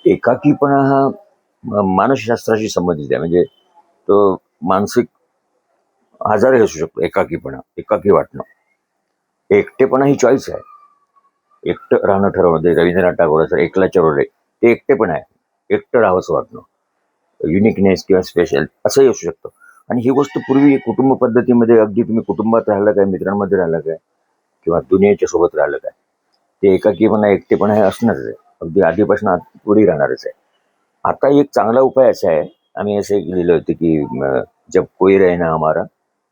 एकाकीपणा हा मानसशास्त्राशी संबंधित आहे. म्हणजे तो मानसिक आजारही असू शकतो. एकाकीपणा, एकाकी वाटणं. एकटेपणा ही चॉईस आहे. एकटं राहणं ठरवणं, ते रवींद्रनाथ टागोर असं एकलाच्या रोडे, ते एकटेपण आहे. एकटं राहावंसं वाटणं, युनिकनेस किंवा स्पेशल असंही असू शकतं. आणि ही गोष्ट पूर्वी कुटुंब पद्धतीमध्ये, अगदी तुम्ही कुटुंबात राहिलं काय, मित्रांमध्ये राहिलं काय, किंवा दुनियेच्या सोबत राहिलं काय, ते एकाकीपणा, एकटेपणा हे असणारच आहे. अगदी आधीपासून पुढे राहणारच आहे. आता एक चांगला उपाय असा आहे, आम्ही असं एक लिहिलं होतं की जब कोई रहना हमारा,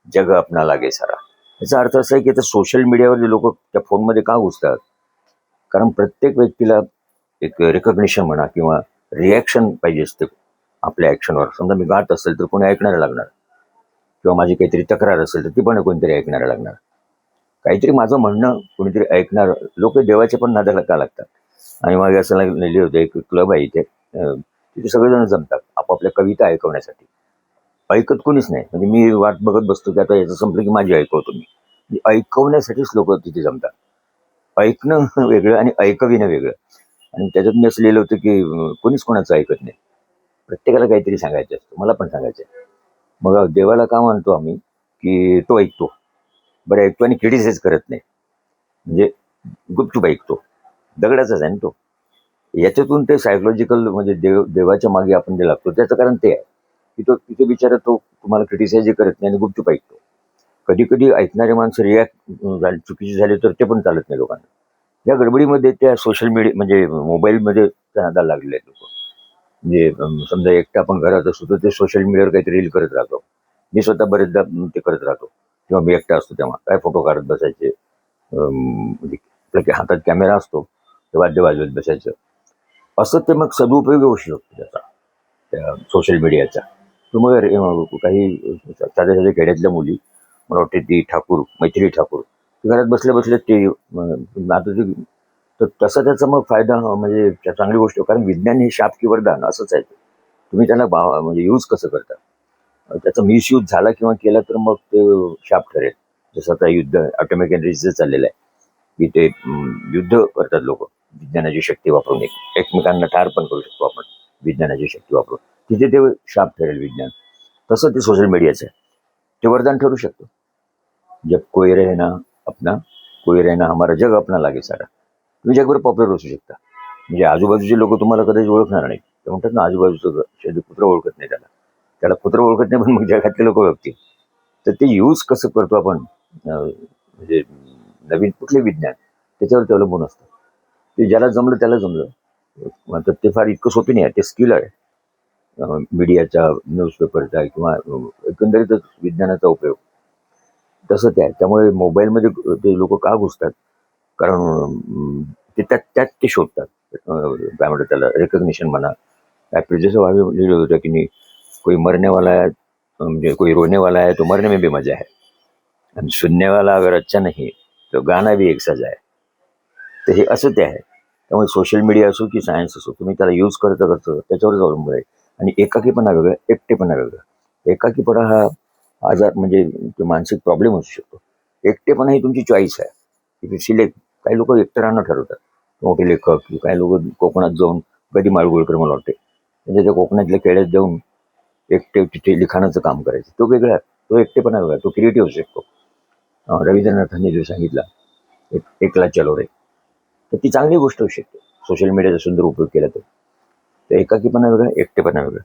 जग अपना लागे सारा. याचा अर्थ असा आहे की आता सोशल मीडियावर जे लोक त्या फोनमध्ये का घुसतात, कारण प्रत्येक व्यक्तीला एक रेकग्निशन म्हणा किंवा रिॲक्शन पाहिजे असते आपल्या ॲक्शनवर. समजा मी गात असेल तर कोणी ऐकणारं लागणार, किंवा माझी काहीतरी तक्रार असेल तर ती पण कोणीतरी ऐकणारं लागणार. काहीतरी माझं म्हणणं कोणीतरी ऐकणार. लोक देवाच्या पण नादाला का लागतात. आणि मग असं लिहिले होते, एक क्लब आहे इथे, तिथे सगळेजण जमतात आपापल्या कविता ऐकवण्यासाठी. ऐकत कोणीच नाही. म्हणजे मी वाट बघत बसतो की आता याचं संपलं की माझी ऐकवतो मी. ऐकवण्यासाठीच लोक तिथे जमतात. ऐकणं वेगळं आणि ऐकविणं वेगळं. आणि त्याच्यात मी असं लिहिलं होतं की कोणीच कोणाचं ऐकत नाही. प्रत्येकाला काहीतरी सांगायचं असतं. मला पण सांगायचं आहे. मग देवाला का म्हणतो आम्ही की तो ऐकतो. बरं ऐकतो आणि क्रिटिसाइज करत नाही. म्हणजे गुपचूप ऐकतो. दगडाचाच आहे ना तो. याच्यातून ते सायकोलॉजिकल, म्हणजे देवाच्या मागे आपण जे लागतो त्याचं कारण ते आहे की तो तिथे बिचारा तो तुम्हाला क्रिटिसाइज करत नाही आणि गुपचूप ऐकतो. कधी कधी ऐकणारे माणसं रिॲक्ट चुकीची झाली तर ते पण चालत नाही लोकांना. या गडबडीमध्ये त्या सोशल मीडिया, म्हणजे मोबाईलमध्ये त्या नादाला लागलेले आहेत लोक. म्हणजे समजा एकटा आपण घरात असतो तर ते सोशल मीडियावर काहीतरी रील करत राहतो. मी स्वतः बरेचदा ते करत राहतो. किंवा मी एकटा असतो तेव्हा काय फोटो काढत बसायचे. म्हणजे आपल्या हातात कॅमेरा असतो, ते वाद्य वाजवत बसायचं. असं ते मग सदुपयोग होऊ शकतो त्याचा, त्या सोशल मीडियाचा. तर मग काही साध्या साध्या खेड्यातल्या मुली, मला वाटते ती ठाकूर, मैथिली ठाकूर, ती घरात बसल्या बसल्या ते आता ते, तर तसा त्याचा मग फायदा, म्हणजे चांगली गोष्ट. कारण विज्ञान हे शाप की वरदान असंच आहे. तुम्ही त्याला म्हणजे यूज कसं करता. त्याचा मिसयूज झाला किंवा केला तर मग ते शाप ठरेल. जसं आता युद्ध, ऑटोमिक एनर्जीचं चाललेलं आहे की ते युद्ध करतात लोक विज्ञानाची शक्ती वापरून. एकमेकांना ठार पण करू शकतो आपण विज्ञानाची शक्ती वापरून. तिथे ते शाप ठरेल विज्ञान. तसं ते सोशल मीडियाचं आहे, ते वरदान ठरू शकतं. जब कोई रहना अपना, कोई रहना हमारा, जग अपना लागे सारा. तुम्ही जगभर पॉप्युलर असू शकता. म्हणजे आजूबाजूचे लोक तुम्हाला कदाचित ओळखणार नाही. ते म्हणतात ना, आजूबाजूचं कुत्र ओळखत नाही त्याला, त्याला कुत्र ओळखत नाही, पण मग जगातले लोक ओळखतील. तर ते यूज कसं करतो आपण, म्हणजे नवीन कुठले विज्ञान, त्याच्यावर अवलंबून असतं. ते ज्याला जमलं त्याला जमलं. तर ते फार इतकं सोपी नाही आहे, ते स्किल आहे. मीडियाचा, न्यूजपेपरचा किंवा एकंदरीतच विज्ञानाचा उपयोग. तसं ते आहे. त्यामुळे मोबाईलमध्ये ते लोक का घुसतात, कारण ते त्यात ते शोधतात. काय म्हणतात त्याला, रेकग्निशन म्हणा. काय जसं आम्ही लिहिलं होतं की नाही, कोई मरने वाला है, म्हणजे कोई रोने वाला है तो मरने में भी मजा है, आणि सुनने वाला अगर अच्छा नहीं तो गाना भी एक सजा है. तर हे असं ते आहे. त्यामुळे सोशल मीडिया असो की सायन्स असो, तुम्ही त्याला यूज करता त्याच्यावरच अवलंबून आहे. आणि एकाकीपणा वेगळा, एकटेपणा वेगळा. एकाकीपणा हा आजार, म्हणजे ते मानसिक प्रॉब्लेम असू शकतो. एकटेपणा ही तुमची चॉईस आहे. तुम्ही सिलेक्ट. काही लोक एकटं राहणं ठरवतात, मोठे लेखक. काही लोक कोकणात जाऊन, कधी माळगुळकर मला वाटते, म्हणजे त्या कोकणातल्या खेड्यात जाऊन एकटे तिथे लिखाणाचं काम करायचं. तो वेगळा, तो एकटेपणा वेगळा, तो क्रिएटिव्ह असू शकतो. रवींद्रनाथांनी जो सांगितला, एकला चलो रे, तर ती चांगली गोष्ट होऊ शकते सोशल मीडियाचा सुंदर उपयोग केला तर. एकाकीपणा वेगळा, एकटेपणा वेगळा.